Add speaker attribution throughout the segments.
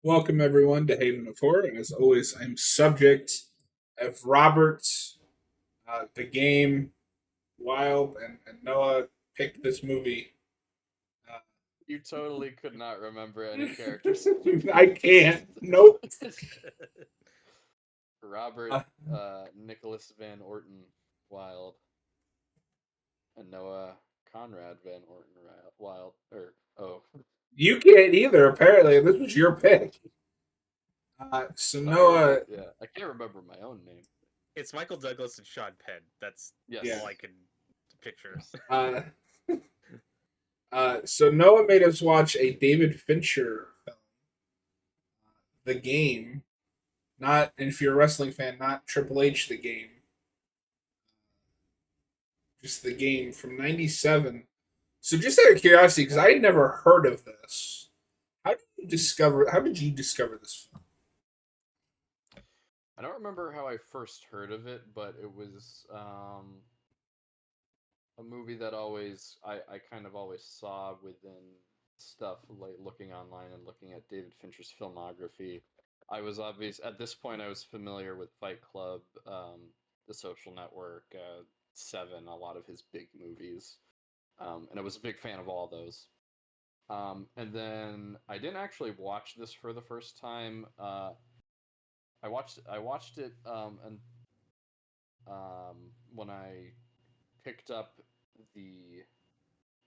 Speaker 1: Welcome everyone to Haven of Horror. As always, I'm subject of Robert, the game, Wild, and Noah picked this movie. Uh,
Speaker 2: You totally could not remember any characters'
Speaker 1: I
Speaker 2: names.
Speaker 1: can't. Nope.
Speaker 2: Robert
Speaker 1: Uh,
Speaker 2: Nicholas Van Orton Wild and Noah Conrad Van Orton Wild. Or oh,
Speaker 1: you can't either. Apparently, this was your pick. So
Speaker 2: sorry.
Speaker 1: Noah,
Speaker 2: Yeah, I can't remember my own name.
Speaker 3: It's Michael Douglas and Sean Penn. That's
Speaker 1: yeah.
Speaker 3: all
Speaker 2: Yes.
Speaker 3: I could picture.
Speaker 1: Uh, so Noah made us watch a David Fincher film, The Game. Not, and if you're a wrestling fan, not Triple H, The Game. Just The Game from '97. So, just out of curiosity, because I had never heard of this, how did you discover? How did you discover this film?
Speaker 2: I don't remember how I first heard of it, but it was a movie that I kind of always saw within stuff like looking online and looking at David Fincher's filmography. I was obvious at this point. I was familiar with Fight Club, The Social Network, Seven, a lot of his big movies, and I was a big fan of all those. And then I didn't actually watch this for the first time. I watched it and when I picked up the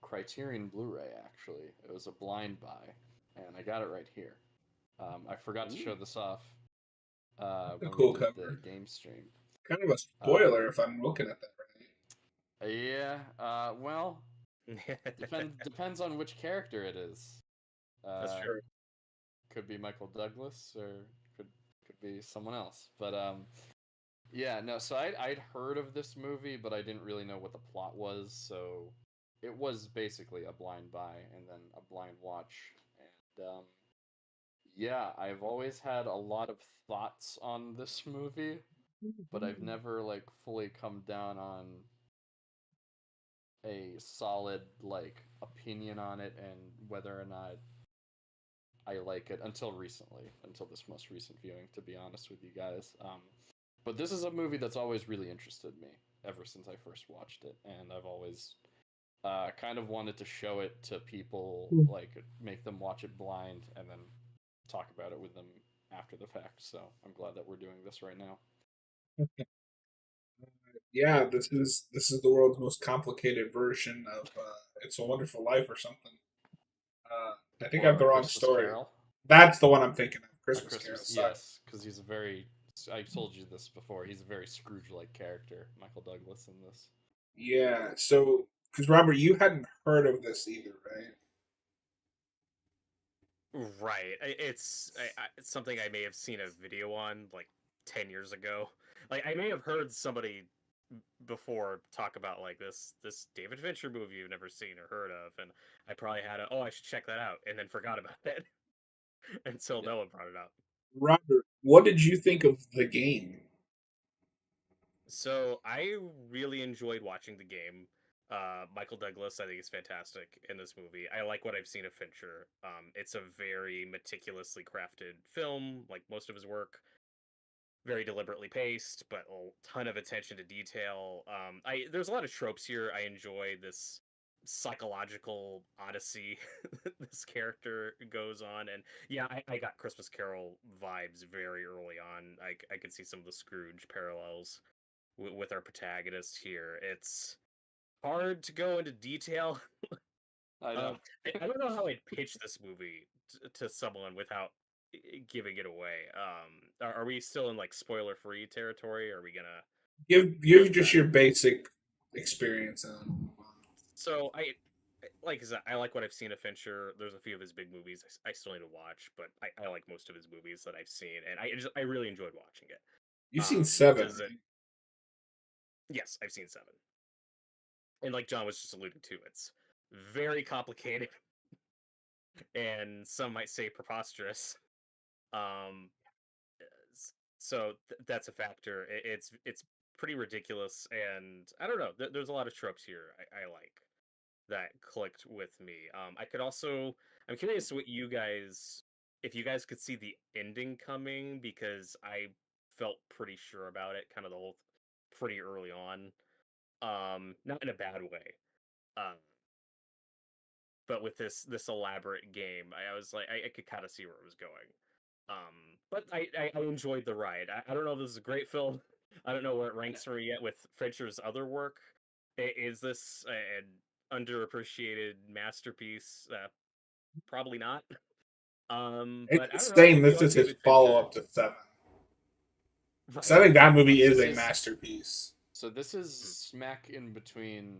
Speaker 2: Criterion Blu-ray. Actually, it was a blind buy, and I got it right here. I forgot to show
Speaker 3: Ooh.
Speaker 2: this off
Speaker 1: A
Speaker 2: when we
Speaker 1: cool
Speaker 2: did the
Speaker 1: cover.
Speaker 2: game stream.
Speaker 1: Kind of a
Speaker 2: Um,
Speaker 1: spoiler if I'm looking at that right.
Speaker 2: yeah. Well, depends on which character it is.
Speaker 3: That's
Speaker 2: Uh,
Speaker 3: true.
Speaker 1: Sure.
Speaker 2: could be Michael Douglas or could could be someone else. But yeah, no. So I'd heard of this movie, but I didn't really know what the plot was. So it was basically a blind buy and then a blind watch. And yeah, I've always had a lot of thoughts on this movie, but I've never like fully come down on a solid like opinion on it and whether or not I like it until recently, until this most recent viewing, to be honest with you guys. But this is a movie that's always really interested me ever since I first watched it, and I've always kind of wanted to show it to people, like make them watch it blind and then talk about it with them after the fact. So I'm glad that we're doing this right now.
Speaker 1: Yeah, this is the world's most complicated version of "It's a Wonderful Life" or something. I think I have
Speaker 2: Or
Speaker 1: the
Speaker 2: a
Speaker 1: wrong
Speaker 2: Christmas
Speaker 1: story.
Speaker 2: Carol.
Speaker 1: That's the one I'm thinking of.
Speaker 2: A
Speaker 1: Christmas Carol.
Speaker 2: Christmas,
Speaker 1: Sorry.
Speaker 2: yes, because he's a very. I told you this before. He's a very Scrooge-like character, Michael Douglas, in this.
Speaker 1: Yeah. So, because Robert, you hadn't heard of this either, right?
Speaker 3: Right. It's something I may have seen a video on like 10 years ago. Like I may have heard somebody before talk about like this David Fincher movie you've never seen or heard of, and I probably had a I should check that out, and then forgot about it until
Speaker 2: Yeah.
Speaker 3: no one brought it up.
Speaker 1: Robert, what did you think of the game?
Speaker 3: So I really enjoyed watching the game. Michael Douglas, I think, is fantastic in this movie. I like what I've seen of Fincher. It's a very meticulously crafted film, like most of his work. Very deliberately paced, but a ton of attention to detail. I There's a lot of tropes here. I enjoy this psychological odyssey this character goes on, and yeah, I got Christmas Carol vibes very early on. I could see some of the Scrooge parallels with our protagonist here. It's hard to go into detail.
Speaker 2: I know.
Speaker 3: I don't know how I'd pitch this movie to someone without giving it away. Are we still in like spoiler free territory? Or are we gonna
Speaker 1: Give
Speaker 3: flip
Speaker 1: just
Speaker 3: that?
Speaker 1: your basic experience on.
Speaker 3: So like I said, I like what I've seen of Fincher. There's a few of his big movies I still need to watch, but I like most of his movies that I've seen, and I really enjoyed watching it.
Speaker 1: You've seen Seven,
Speaker 3: Does it?
Speaker 1: right?
Speaker 3: Yes, I've seen Seven, and like John was just alluding to, it's very complicated and some might say preposterous. Um, so that's a factor. It's pretty ridiculous, and I don't know. There's a lot of tropes here I like that clicked with me. I could also I'm curious what you guys if you guys could see the ending coming, because I felt pretty sure about it, kind of the whole pretty early on. Not in a bad way. Um, but with this elaborate game, I was like, I could kind of see where it was going. But I enjoyed the ride. I don't know if this is a great film. I don't know where it ranks for me yet with Fincher's other work. Is this an underappreciated masterpiece? Probably not. But I
Speaker 1: It's
Speaker 3: don't know.
Speaker 1: saying
Speaker 3: If you
Speaker 1: this
Speaker 3: like
Speaker 1: is his
Speaker 3: David
Speaker 1: follow
Speaker 3: Fincher,
Speaker 1: up to Seven. So I
Speaker 3: right?
Speaker 1: think that movie is
Speaker 2: This
Speaker 1: a
Speaker 2: is
Speaker 1: masterpiece.
Speaker 2: so this is smack in between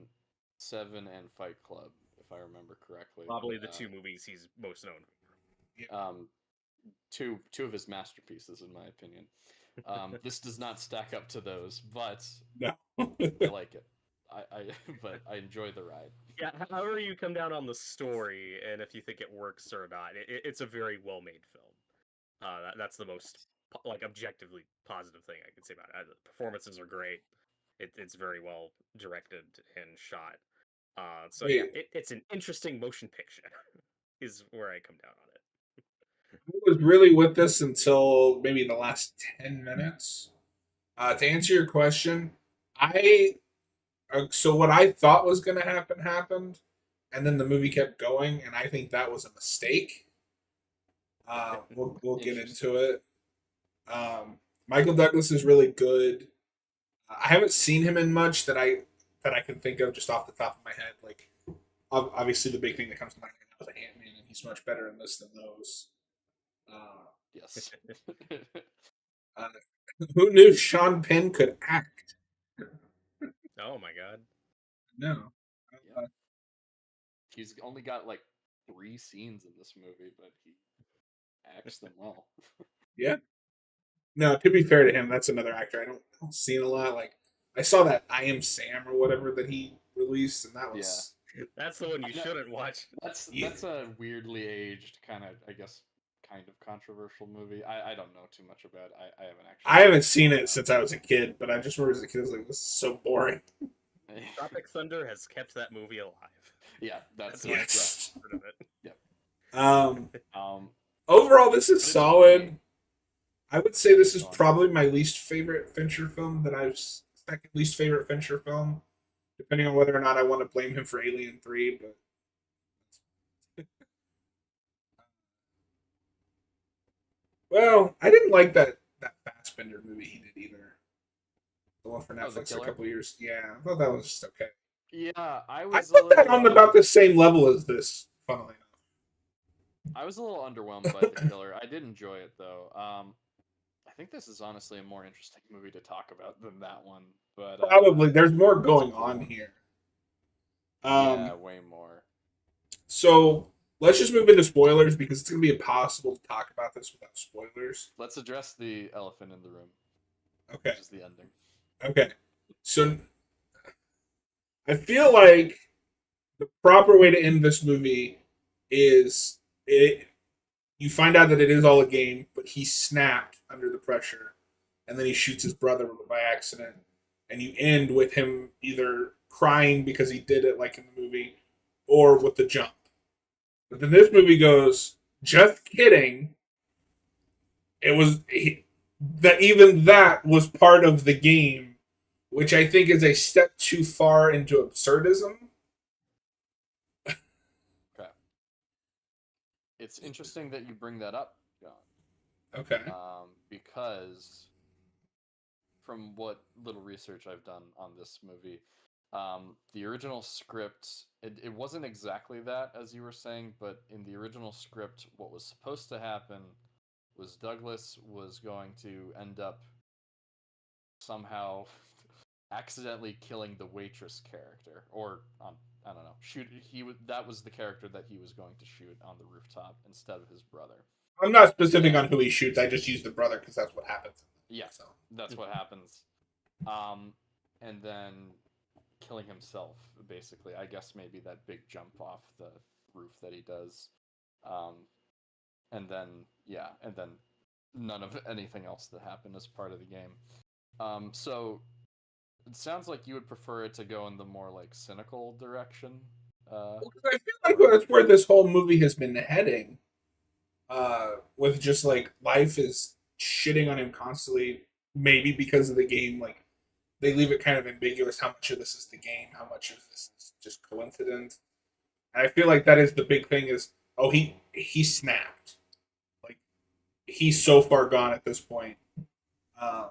Speaker 2: Seven and Fight Club, if I remember correctly.
Speaker 3: Probably the two movies he's most known
Speaker 2: Um, two of his masterpieces, in my opinion. This does not stack up to those, but
Speaker 1: No.
Speaker 2: I like it. I but I enjoy the ride.
Speaker 3: Yeah, however you come down on the story and if you think it works or not, it's a very well made film. That's the most like objectively positive thing I can say about it. The performances are great. It's very well directed and shot. So yeah,
Speaker 1: Wait,
Speaker 3: it's an interesting motion picture. Is where I come down on it.
Speaker 1: I was really with this until maybe the last 10 minutes. To answer your question, I so what I thought was going to happen happened, and then the movie kept going, and I think that was a mistake. We'll get into it. Michael Douglas is really good. I haven't seen him in much that I can think of just off the top of my head. Like obviously the big thing that comes to mind right now is Ant-Man, and he's much better in this than those.
Speaker 2: Yes.
Speaker 1: Uh, who knew Sean Penn could act?
Speaker 3: Oh my god.
Speaker 1: No.
Speaker 2: Yeah. He's only got like 3 scenes in this movie, but he acts them well.
Speaker 1: Yeah. No, to be fair to him, that's another actor I don't see a lot. Like I saw that I Am Sam or whatever that he released, and that was
Speaker 3: That's the one you shouldn't watch.
Speaker 2: That's a weirdly aged kind of, I guess, kind of controversial movie. I don't know too much about it. I haven't actually.
Speaker 1: I haven't seen it since I was a kid, but I just remember as a kid I was like, this is so boring.
Speaker 3: Tropic Thunder has kept that movie alive.
Speaker 2: Yeah, that's
Speaker 1: Yes.
Speaker 3: I've heard of it.
Speaker 1: Overall, this is
Speaker 2: But it's
Speaker 1: solid.
Speaker 2: okay.
Speaker 1: I would say this is
Speaker 2: Go on.
Speaker 1: probably my least favorite Fincher film second least favorite Fincher film, depending on whether or not I want to blame him for Alien 3. But well, I didn't like that Fassbender movie he did either. The one for
Speaker 2: Oh, The
Speaker 1: Netflix a
Speaker 2: Killer?
Speaker 1: couple years. Yeah, I thought that was just okay.
Speaker 2: Yeah, I
Speaker 1: I
Speaker 2: was
Speaker 1: put that on about the same level as this, funnily enough.
Speaker 2: I was a little underwhelmed by The Killer. I did enjoy it though. I think this is honestly a more interesting movie to talk about than that one. But
Speaker 1: Probably there's more
Speaker 2: it's a
Speaker 1: going
Speaker 2: cool
Speaker 1: on
Speaker 2: one.
Speaker 1: here.
Speaker 2: Yeah, way more.
Speaker 1: So let's just move into spoilers because it's gonna be impossible to talk about this without spoilers.
Speaker 2: Let's address the elephant in the room,
Speaker 1: Okay.
Speaker 2: which is the ending.
Speaker 1: Okay. So I feel like the proper way to end this movie is you find out that it is all a game, but he snapped under the pressure, and then he shoots his brother by accident, and you end with him either crying because he did it like in the movie, or with the jump. But then this movie goes, just kidding. It was that even that was part of the game, which I think is a step too far into absurdism.
Speaker 2: Okay. It's interesting that you bring that up, John.
Speaker 1: Okay.
Speaker 2: Because from what little research I've done on this movie, the original script, it wasn't exactly that, as you were saying, but in the original script, what was supposed to happen was Douglas was going to end up somehow accidentally killing the waitress character, or I don't know, that was the character that he was going to shoot on the rooftop instead of his brother.
Speaker 1: I'm not specific on who he shoots. I just use the brother because that's what happens.
Speaker 2: Yeah,
Speaker 1: So
Speaker 2: that's what happens. And then killing himself, basically. I guess maybe that big jump off the roof that he does. And then none of anything else that happened as part of the game. So it sounds like you would prefer it to go in the more like cynical direction.
Speaker 1: I feel like that's where this whole movie has been heading. with just like life is shitting on him constantly, maybe because of the game. Like they leave it kind of ambiguous how much of this is the game, how much of this is just coincidence. And I feel like that is the big thing is oh he snapped. Like he's so far gone at this point. Um,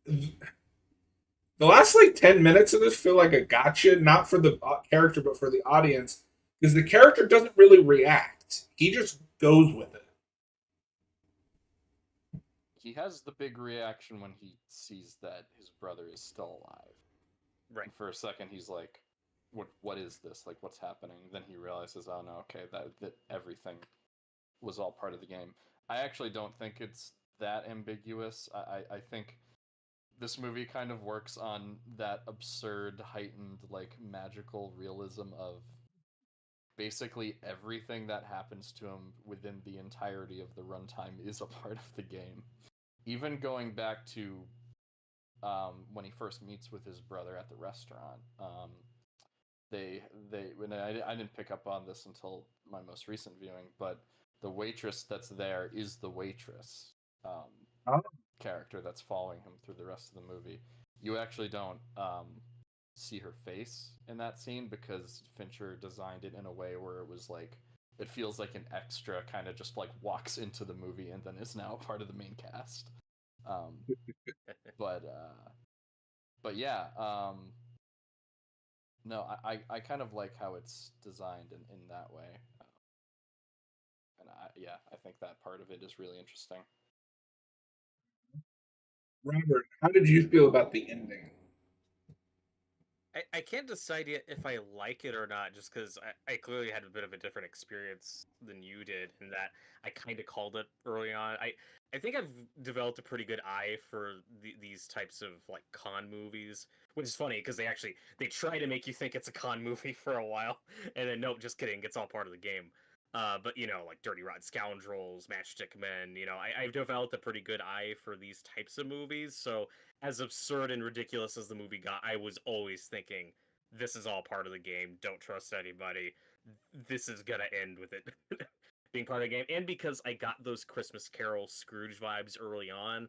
Speaker 1: the last like 10 minutes of this feel like a gotcha, not for the character but for the audience, because the character doesn't really react. He just goes with it.
Speaker 2: He has the big reaction when he sees that his brother is still alive.
Speaker 3: Right.
Speaker 2: And for a second, he's like, "What is this? Like, what's happening?" Then he realizes, "Oh no, okay, that everything was all part of the game." I actually don't think it's that ambiguous. I think this movie kind of works on that absurd, heightened, like magical realism of basically everything that happens to him within the entirety of the runtime is a part of the game. Even going back to when he first meets with his brother at the restaurant, they when I didn't pick up on this until my most recent viewing, but the waitress that's there is the waitress
Speaker 1: Oh.
Speaker 2: character that's following him through the rest of the movie. You actually don't see her face in that scene because Fincher designed it in a way where it was like it feels like an extra kind of just like walks into the movie and then is now a part of the main cast. Um, but yeah, no, I kind of like how it's designed in that way, and I think that part of it is really interesting.
Speaker 1: Robert, how did you feel about the ending?
Speaker 3: I can't decide yet if I like it or not, just because I clearly had a bit of a different experience than you did, in that I kind of called it early on. I think I've developed a pretty good eye for these types of like con movies, which is funny because they try to make you think it's a con movie for a while, and then nope, just kidding, it's all part of the game. But like Dirty Rotten Scoundrels, Matchstick Men, I've developed a pretty good eye for these types of movies, so as absurd and ridiculous as the movie got, I was always thinking, this is all part of the game. Don't trust anybody. This is gonna end with it being part of the game. And because I got those Christmas Carol Scrooge vibes early on,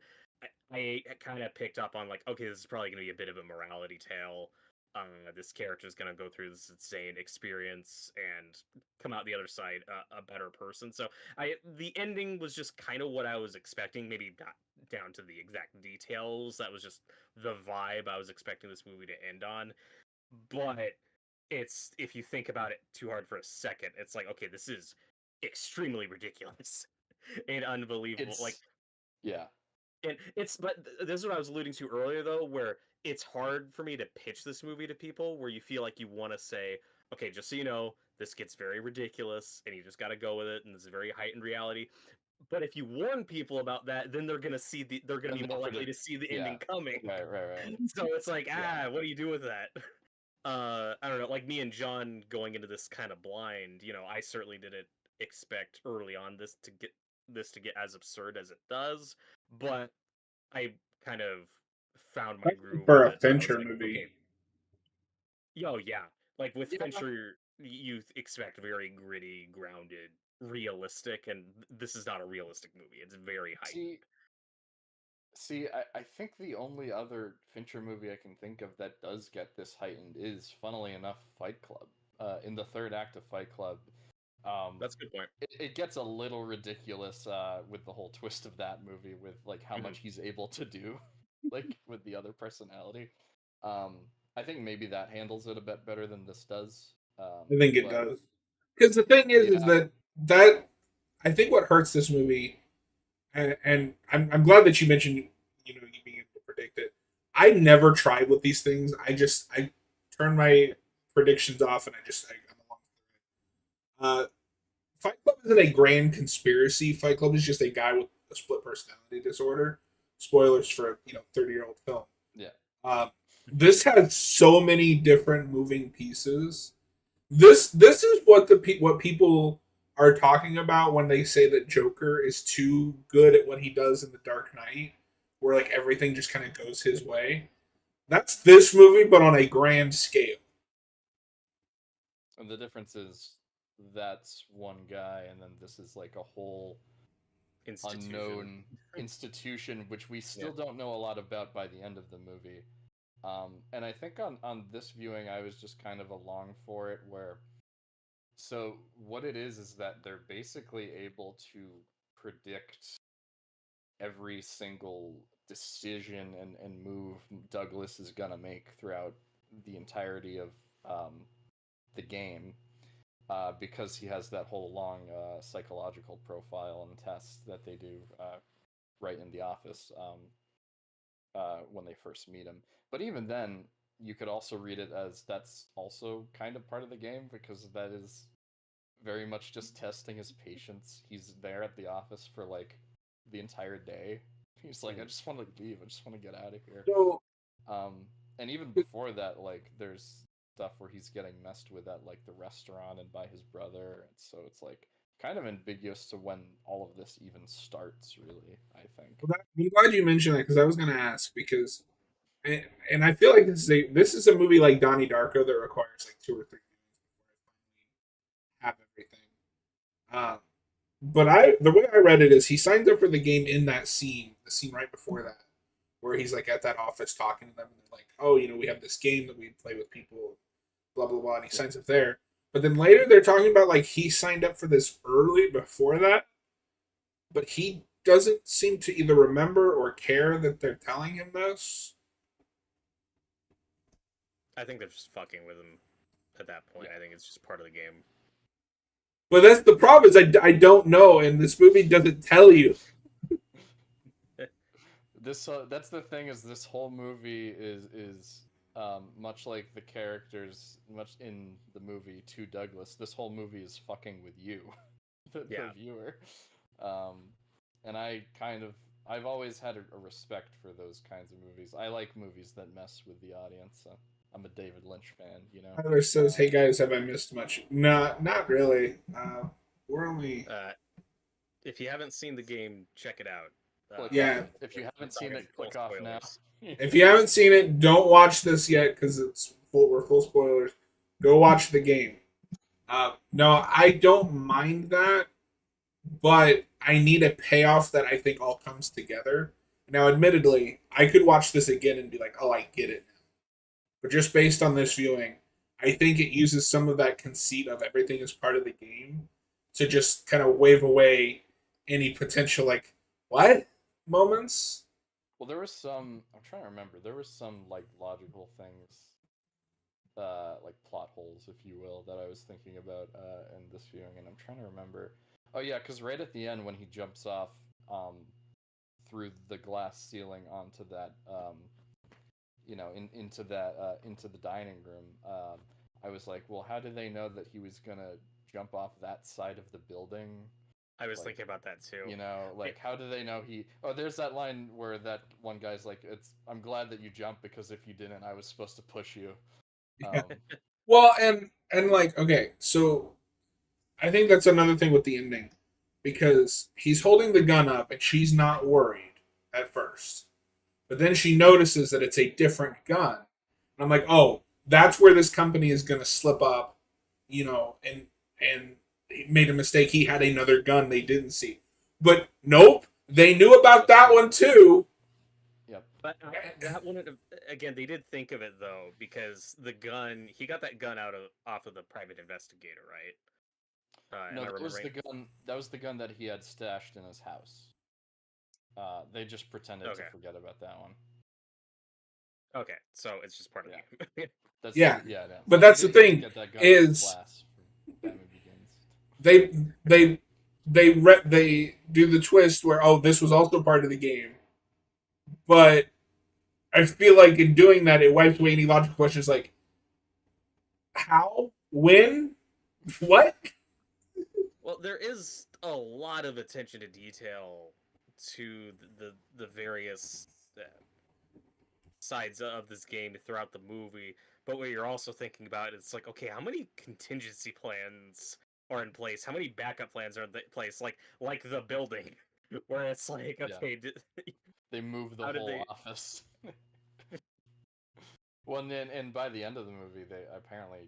Speaker 3: I kind of picked up on like, okay, this is probably gonna be a bit of a morality tale. This character is gonna go through this insane experience and come out the other side a better person. So the ending was just kind of what I was expecting. Maybe not down to the exact details. That was just the vibe I was expecting this movie to end on. But it's, if you think about it too hard for a second, it's like, okay, this is extremely ridiculous and unbelievable. Like,
Speaker 2: Yeah,
Speaker 3: and but this is what I was alluding to earlier, though, where it's hard for me to pitch this movie to people, where you feel like you want to say, okay, just so you know, this gets very ridiculous, and you just got to go with it, and this is very heightened reality. But if you warn people about that, then they're gonna
Speaker 2: and
Speaker 3: be more
Speaker 2: they'll
Speaker 3: likely to see the
Speaker 2: yeah,
Speaker 3: ending coming.
Speaker 2: right.
Speaker 3: So it's like,
Speaker 2: Yeah.
Speaker 3: what do you do with that? I don't know. Like me and John going into this kind of blind, I certainly didn't expect early on this to get as absurd as it does, but I kind of found my groove
Speaker 1: For
Speaker 3: with
Speaker 1: a
Speaker 3: it. I was
Speaker 1: Fincher
Speaker 3: like,
Speaker 1: movie,
Speaker 3: okay, yo, yeah. Like with
Speaker 2: Yeah.
Speaker 3: Fincher, you expect very gritty, grounded, realistic, and this is not a realistic movie. It's very heightened.
Speaker 2: See, I think the only other Fincher movie I can think of that does get this heightened is, funnily enough, Fight Club. In the third act of Fight Club,
Speaker 3: That's a good point.
Speaker 2: it gets a little ridiculous with the whole twist of that movie, with like how
Speaker 3: Mhm.
Speaker 2: much he's able to do, like with the other personality. Um, I think maybe that handles it a bit better than this does.
Speaker 1: I think it
Speaker 2: But
Speaker 1: does. Because the thing is
Speaker 2: yeah,
Speaker 1: that I think what hurts this movie, and I'm glad that you mentioned you being able to predict it. I never tried with these things. I turn my predictions off and I'm along for it. Fight Club isn't a grand conspiracy. Fight Club is just a guy with a split personality disorder. Spoilers for a 30-year-old film.
Speaker 2: yeah.
Speaker 1: Um, this has so many different moving pieces. This is what what people are talking about when they say that Joker is too good at what he does in The Dark Knight, where like everything just kind of goes his way. That's this movie, but on a grand scale.
Speaker 2: And the difference is that's one guy, and then this is like a whole unknown institution, which we still don't know a lot about by the end of the movie. And I think on this viewing, I was just kind of along for it, where so what it is that they're basically able to predict every single decision and move Douglas is gonna make throughout the entirety of the game, because he has that whole long psychological profile and test that they do right in the office when they first meet him. But even then, you could also read it as that's also kind of part of the game, because that is very much just testing his patience. He's there at the office for like the entire day. He's like, I just want to leave. I just want to get out of here.
Speaker 1: So,
Speaker 2: And even before that, like, there's stuff where he's getting messed with at like the restaurant and by his brother. And so it's like kind of ambiguous to when all of this even starts. Really, I think.
Speaker 1: I'm glad you mentioned that because I was going to ask because, and I feel like this is a movie like Donnie Darko that requires like 2 or 3 have everything. Um, but the way I read it is he signs up for the game in that scene, the scene right before that, where he's like at that office talking to them, and they're like, "Oh, we have this game that we play with people, blah blah blah," and he signs up there. But then later they're talking about like he signed up for this early before that, but he doesn't seem to either remember or care that they're telling him this.
Speaker 3: I think they're just fucking with him at that point. I think it's just part of the game.
Speaker 1: But that's the problem is I don't know, and this movie doesn't tell you.
Speaker 2: That's the thing, is this whole movie is much like the characters much in the movie to Douglas. This whole movie is fucking with you, the viewer. And I've always had a respect for those kinds of movies. I like movies that mess with the audience. I'm a David Lynch fan,
Speaker 1: Tyler says, "Hey guys, have I missed much?" No, not really. We're only.
Speaker 3: If you haven't seen the game, check it out.
Speaker 1: Yeah.
Speaker 2: If you haven't seen it, click off now.
Speaker 1: If you haven't seen it, don't watch this yet because we're full spoilers. Go watch the game. No, I don't mind that, but I need a payoff that I think all comes together. Now, admittedly, I could watch this again and be like, "Oh, I get it." But just based on this viewing, I think it uses some of that conceit of everything is part of the game to just kind of wave away any potential like what moments.
Speaker 2: Well, there was some. I'm trying to remember. There was some like logical things, like plot holes, if you will, that I was thinking about in this viewing, and I'm trying to remember. Oh yeah, because right at the end when he jumps off through the glass ceiling onto that into the dining room, I was like, well, how did they know that he was gonna jump off that side of the building?
Speaker 3: I was thinking about that too.
Speaker 2: How do they know he? Oh, there's that line where that one guy's like, I'm glad that you jumped because if you didn't, I was supposed to push you.
Speaker 1: Well, and like, okay, so I think that's another thing with the ending because he's holding the gun up and she's not worried at first. But then she notices that it's a different gun. And I'm like, "Oh, that's where this company is going to slip up, and he made a mistake. He had another gun they didn't see." But nope, they knew about that one too.
Speaker 2: Yep.
Speaker 3: But that one, again, they did think of it though, because the gun, he got that gun off of the private investigator, right?
Speaker 2: No, that was the gun. That was the gun that he had stashed in his house. They just pretended to forget about that one.
Speaker 3: Okay, so it's just part of the game.
Speaker 1: No. But that's the thing is they do the twist where this was also part of the game, but I feel like in doing that it wipes away any logical questions like how, when, what.
Speaker 3: Well, there is a lot of attention to detail to the various sides of this game throughout the movie, but what you're also thinking about, it's like, okay, how many contingency plans are in place? How many backup plans are in place? Like the building, where it's like, okay,
Speaker 2: they moved the whole office. Well, and by the end of the movie, they apparently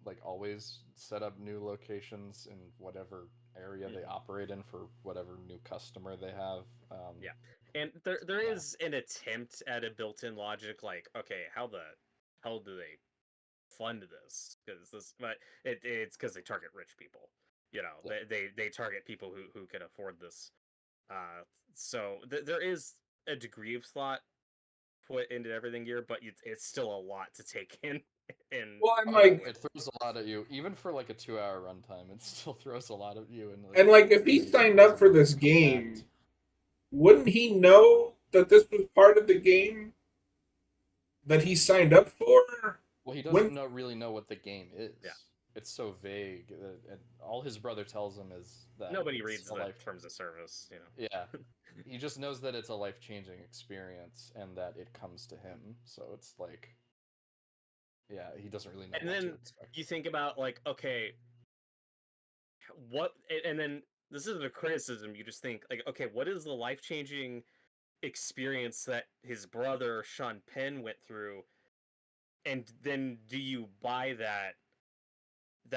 Speaker 2: like always set up new locations in whatever area they operate in for whatever new customer they have.
Speaker 3: Yeah. And there
Speaker 2: Yeah.
Speaker 3: is an attempt at a built-in logic, like, okay, how the hell do they fund this? Because this, but it's because they target rich people. You know,
Speaker 2: Yeah.
Speaker 3: they target people who can afford this. So there is a degree of thought put into everything here, but it's still a lot to take in. And
Speaker 1: Well, and
Speaker 2: Oh yeah,
Speaker 1: like,
Speaker 2: it throws a lot at you. Even for like a 2 hour runtime, it still throws a lot at you, and like
Speaker 1: if he signed up
Speaker 2: doesn't
Speaker 1: for
Speaker 2: really
Speaker 1: this
Speaker 2: compact.
Speaker 1: game, wouldn't he know that this was part of the game that he signed up for?
Speaker 2: Well, he doesn't
Speaker 1: When
Speaker 2: really know what the game
Speaker 3: yeah,
Speaker 2: is. It's so vague that and all his brother tells him is that
Speaker 3: nobody
Speaker 2: it's
Speaker 3: reads
Speaker 2: a
Speaker 3: the
Speaker 2: life.
Speaker 3: terms of service. You know.
Speaker 2: Yeah, he just knows that it's a life changing experience and that it comes to him. So it's like, yeah, he doesn't really know
Speaker 3: And
Speaker 2: what to
Speaker 3: then
Speaker 2: expect.
Speaker 3: you think about like, okay, what? And then this isn't a criticism. You just think like, okay, what is the life changing experience that his brother Sean Penn went through, and then do you buy that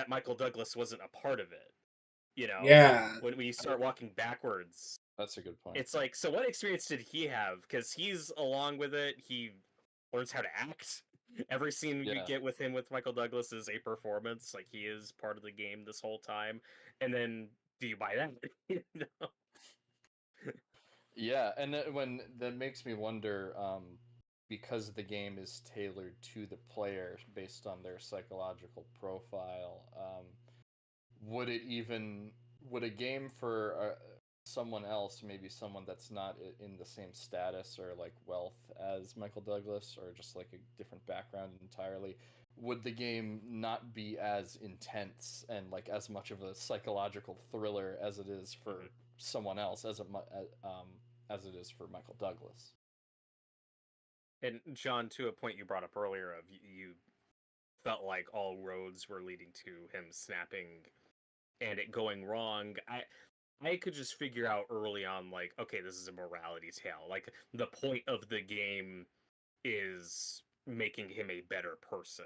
Speaker 3: Michael Douglas wasn't a part of it? You know,
Speaker 1: yeah,
Speaker 3: when you start walking backwards,
Speaker 2: That's a good point.
Speaker 3: it's like, so what experience did he have? Because he's along with it. He learns how to act. Every scene you
Speaker 2: Yeah,
Speaker 3: get with him with Michael Douglas is a performance. Like he is part of the game this whole time. And then do you buy that? You know?
Speaker 2: yeah, and when that makes me wonder, because the game is tailored to the player based on their psychological profile. Would it even would a game for someone else, maybe someone that's not in the same status or like wealth as Michael Douglas, or just like a different background entirely, would the game not be as intense and like as much of a psychological thriller as it is for
Speaker 3: Mhm.
Speaker 2: someone else as it is for Michael Douglas?
Speaker 3: And John, to a point you brought up earlier, of you felt like all roads were leading to him snapping and it going wrong. I could just figure out early on, like, okay, this is a morality tale. Like the point of the game is making him a better person,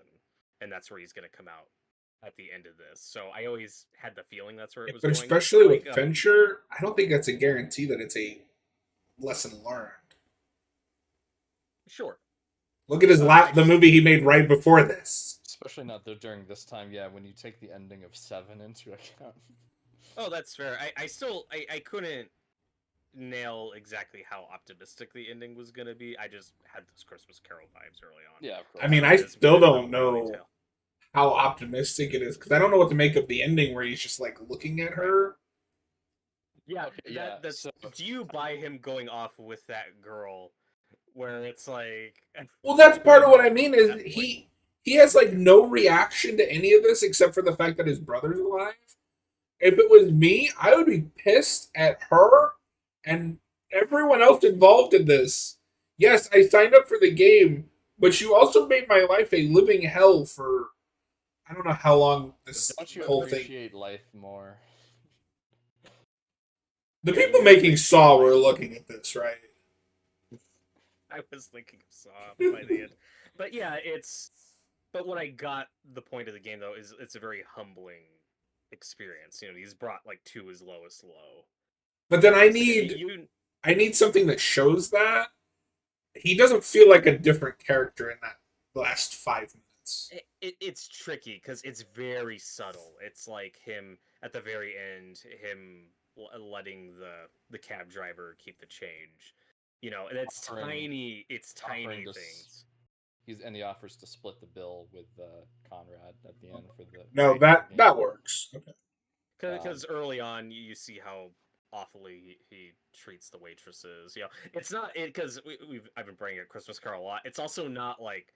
Speaker 3: and that's where he's going to come out at the end of this. So I always had the feeling that's where it was
Speaker 1: but
Speaker 3: going.
Speaker 1: especially
Speaker 3: Like,
Speaker 1: with Fincher, I don't think that's a guarantee that it's a lesson learned.
Speaker 3: sure,
Speaker 1: Look at his
Speaker 3: I
Speaker 1: the
Speaker 3: just
Speaker 1: movie he made right before this.
Speaker 2: Especially not during this time, yeah, when you take the ending of Seven into account.
Speaker 3: oh, that's fair. I still I couldn't nail exactly how optimistic the ending was going to be. I just had those Christmas Carol vibes early on.
Speaker 2: Yeah, of
Speaker 1: I
Speaker 2: course.
Speaker 1: mean,
Speaker 3: That
Speaker 1: I
Speaker 3: is
Speaker 1: still
Speaker 3: a
Speaker 1: don't
Speaker 3: morality
Speaker 1: know
Speaker 3: tale,
Speaker 1: how optimistic it is because I don't know what to make of the ending where he's just like looking at
Speaker 3: right?
Speaker 1: her.
Speaker 3: Yeah,
Speaker 2: Okay, yeah.
Speaker 3: that's.
Speaker 2: So
Speaker 3: Do you buy him going off with that girl, where it's like,
Speaker 1: Well, that's part of what I
Speaker 3: at
Speaker 1: mean is
Speaker 3: that point?
Speaker 1: he has like no reaction to any of this except for the fact that his brother's alive. If it was me, I would be pissed at her and everyone else involved in this. Yes, I signed up for the game, but you also made my life a living hell for I don't know how long this
Speaker 2: don't you
Speaker 1: whole thing.
Speaker 2: appreciate life more?
Speaker 1: The
Speaker 3: Yeah,
Speaker 1: people
Speaker 3: you
Speaker 1: making
Speaker 3: appreciate
Speaker 1: Saw were
Speaker 3: life more.
Speaker 1: looking at this, right?
Speaker 3: I was thinking of Saw by the end, but yeah, it's. But what I got the point of the game though is it's a very humbling experience. You know, he's brought like to his lowest low,
Speaker 1: But then
Speaker 3: and it's like you.
Speaker 1: I need something that shows that he doesn't feel like a different character in that last 5 minutes.
Speaker 3: It's tricky because it's very subtle. It's like him at the very end, him letting the cab driver keep the change. You know, and it's
Speaker 2: Offering
Speaker 3: tiny. It's
Speaker 2: offering
Speaker 3: tiny
Speaker 2: to
Speaker 3: things,
Speaker 2: he offers to split the bill with Conrad at the end for the
Speaker 1: No,
Speaker 3: right?
Speaker 2: game.
Speaker 1: that works. Okay.
Speaker 3: Because early on you see how awfully he treats the waitresses. You know, it's not it because we've I've been bringing up Christmas Carol a lot. It's also not like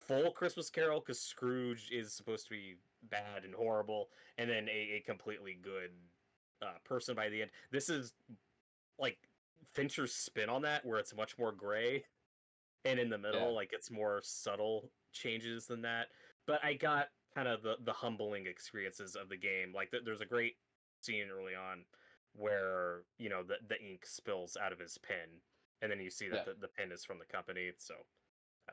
Speaker 3: full Christmas Carol because Scrooge is supposed to be bad and horrible, and then a completely good person by the end. This is like Fincher's spin on that, where it's much more gray, and in the
Speaker 2: Yeah,
Speaker 3: middle, like it's more subtle changes than that. But I got kind of the humbling experiences of the game. Like there's a great scene early on where the ink spills out of his pen, and then you see
Speaker 2: yeah,
Speaker 3: that the pen is from the company. So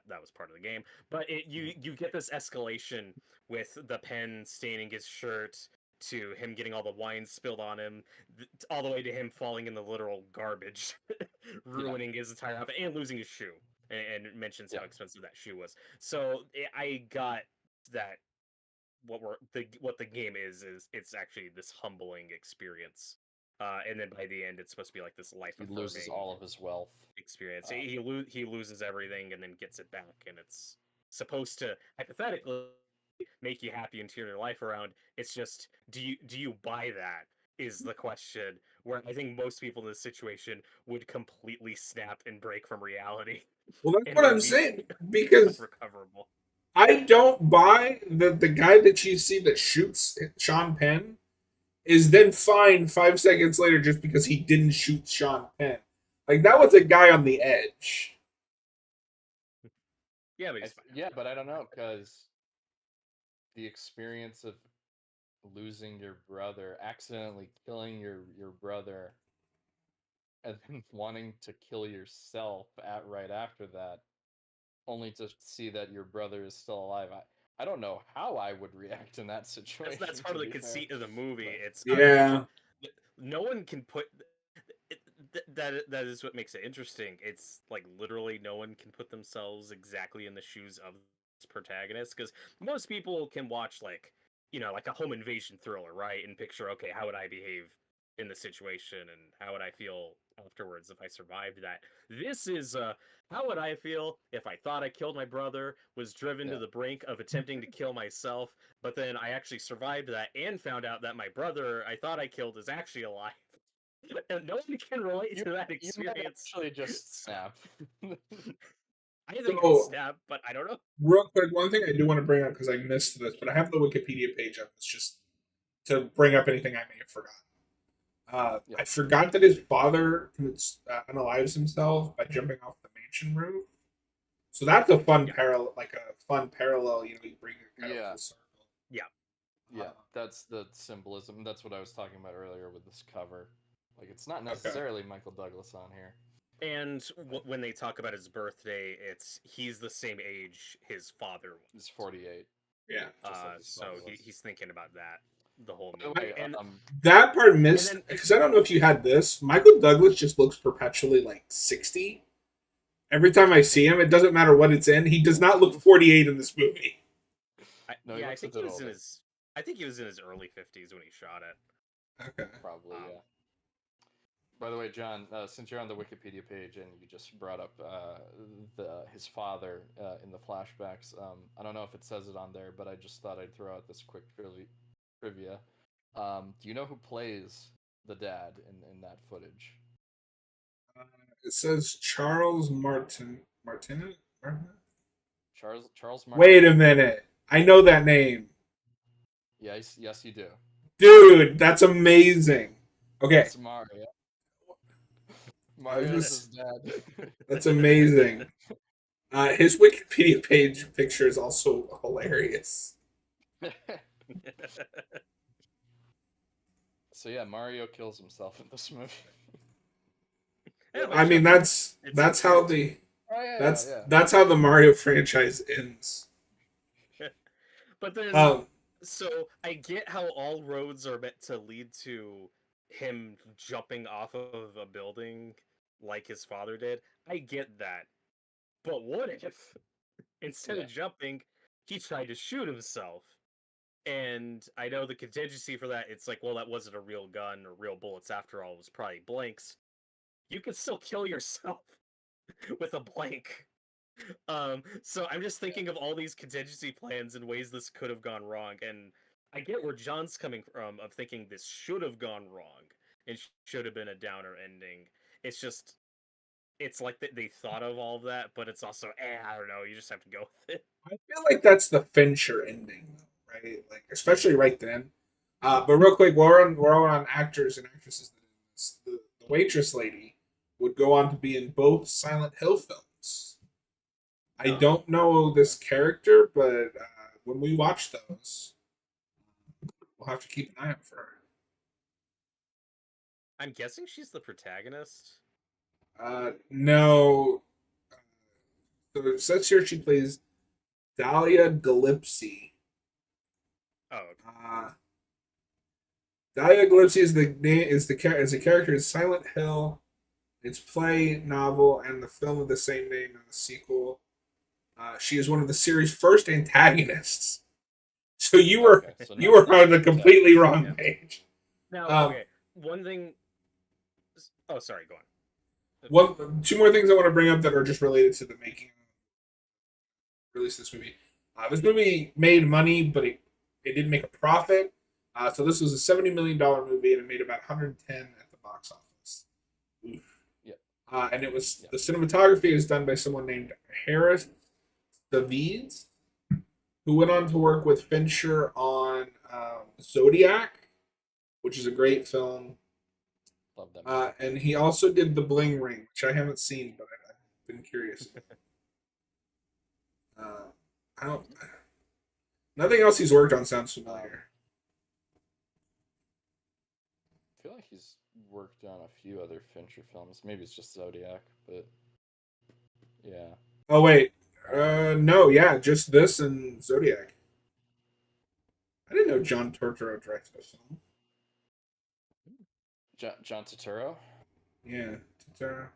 Speaker 3: that was part of the game. But you get this escalation with the pen staining his shirt to him getting all the wine spilled on him, all the way to him falling in the literal garbage, ruining his entire outfit and losing his shoe. And it mentions how expensive that shoe was. So I got that what the game is it's actually this humbling experience. And then by the end, it's supposed to be like this life
Speaker 2: He
Speaker 3: affirming
Speaker 2: loses all of his wealth.
Speaker 3: experience. He loses everything and then gets it back, and it's supposed to hypothetically make you happy and turn your life around. It's just, do you buy that? Is the question. Where I think most people in this situation would completely snap and break from reality,
Speaker 1: Well, that's
Speaker 3: and
Speaker 1: what
Speaker 3: would
Speaker 1: I'm
Speaker 3: be
Speaker 1: saying because
Speaker 3: unrecoverable.
Speaker 1: I don't buy that the guy that you see that shoots Sean Penn is then fined 5 seconds later just because he didn't shoot Sean Penn. Like that was a guy on the edge.
Speaker 3: Yeah, but he's fine.
Speaker 2: Yeah, but I don't know, because the experience of losing your brother, accidentally killing your brother, and then wanting to kill yourself right after that, only to see that your brother is still alive. I don't know how I would react in that situation.
Speaker 3: That's part
Speaker 2: to
Speaker 3: of the
Speaker 2: be fair.
Speaker 3: conceit of the movie.
Speaker 2: But
Speaker 3: It's
Speaker 1: Yeah.
Speaker 3: no one can put that is what makes it interesting. It's like literally no one can put themselves exactly in the shoes of this protagonist, because most people can watch like like a home invasion thriller, right, and picture, okay, how would I behave in the situation and how would I feel afterwards if I survived that. This is how would I feel if I thought I killed my brother, was driven to the brink of attempting to kill myself, but then I actually survived that and found out that my brother I thought I killed is actually alive. And no one can relate to that
Speaker 2: you might
Speaker 3: experience.
Speaker 2: actually just snap.
Speaker 3: I think I'll
Speaker 1: So,
Speaker 3: snap, but I don't know.
Speaker 1: real quick, one thing I do want to bring up because I missed this, but I have the Wikipedia page up. It's just to bring up anything I may have forgotten. I forgot that his father unalives himself by jumping off the mansion roof. So that's a fun parallel, like a fun parallel. You bring it kind of full circle.
Speaker 2: Yeah, that's the symbolism. That's what I was talking about earlier with this cover. Like, it's not
Speaker 1: Okay.
Speaker 2: necessarily Michael Douglas on here.
Speaker 3: And when they talk about his birthday, he's the same age his father was.
Speaker 2: He's 48.
Speaker 1: Yeah.
Speaker 3: So he's thinking about that the whole
Speaker 2: By the
Speaker 3: movie.
Speaker 2: way,
Speaker 3: And
Speaker 1: that part missed because I don't know if you had this. Michael Douglas just looks perpetually like 60. Every time I see him, it doesn't matter what it's in. He does not look 48 in this movie.
Speaker 3: I think he was in his. I think he was in his early 50s when he shot it.
Speaker 1: Okay.
Speaker 2: Probably, yeah. By the way, John, since you're on the Wikipedia page and you just brought up his father in the flashbacks, I don't know if it says it on there, but I just thought I'd throw out this quick trivia. Do you know who plays the dad in that footage?
Speaker 1: It says Charles Martin. Martinet?
Speaker 2: Charles Martin.
Speaker 1: Wait a minute. I know that name.
Speaker 2: Yes, you do.
Speaker 1: Dude, that's amazing. Okay.
Speaker 2: That's Mario. Mario's his dad.
Speaker 1: That's amazing. His Wikipedia page picture is also hilarious.
Speaker 2: So yeah, Mario kills himself in this movie.
Speaker 1: I mean, that's how the that's how the Mario franchise ends.
Speaker 3: But then, so I get how all roads are meant to lead to him jumping off of a building like his father did. I get that. But what if instead of jumping, he tried to shoot himself? And I know the contingency for that, it's like, well, that wasn't a real gun or real bullets after all. It was probably blanks. You could still kill yourself with a blank. So I'm just thinking of all these contingency plans and ways this could have gone wrong. And I get where John's coming from of thinking this should have gone wrong and should have been a downer ending. It's just, it's like they thought of all of that, but it's also, I don't know, you just have to go with it.
Speaker 1: I feel like that's the Fincher ending, right? Like, especially right then. But real quick, while we're on actors and actresses, the waitress lady would go on to be in both Silent Hill films. I don't know this character, but when we watch those, we'll have to keep an eye out for her.
Speaker 3: I'm guessing she's the protagonist.
Speaker 1: No. So it says here she plays Dahlia Gillespie.
Speaker 3: Oh, okay.
Speaker 1: Dahlia Gillespie is the name is a character in Silent Hill, its play, novel, and the film of the same name and the sequel. She is one of the series' first antagonists. So
Speaker 2: Okay, so
Speaker 1: you
Speaker 2: not
Speaker 1: were on the
Speaker 2: the
Speaker 1: completely
Speaker 2: protagonist.
Speaker 1: wrong
Speaker 3: Yeah.
Speaker 1: page.
Speaker 3: Now,
Speaker 1: Um,
Speaker 3: one thing. Oh, sorry. Go on.
Speaker 1: two more things I want to bring up that are just related to the making release of this movie. This movie made money, but it didn't make a profit. So this was a $70 million movie, and it made about 110 at the box office. Oof.
Speaker 2: Yeah.
Speaker 1: And it was
Speaker 2: Yeah.
Speaker 1: the cinematography is done by someone named Harris Davids, who went on to work with Fincher on Zodiac, which is a great film.
Speaker 2: Love that movie.
Speaker 1: And he also did The Bling Ring, which I haven't seen, but I've been curious. I don't. Nothing else he's worked on sounds familiar.
Speaker 2: I feel like he's worked on a few other Fincher films. Maybe it's just Zodiac, but yeah.
Speaker 1: Oh wait,
Speaker 2: Um,
Speaker 1: no, yeah, just this and Zodiac. I didn't know John Turturro directed a film.
Speaker 2: John Turturro.
Speaker 1: Yeah, Turturro.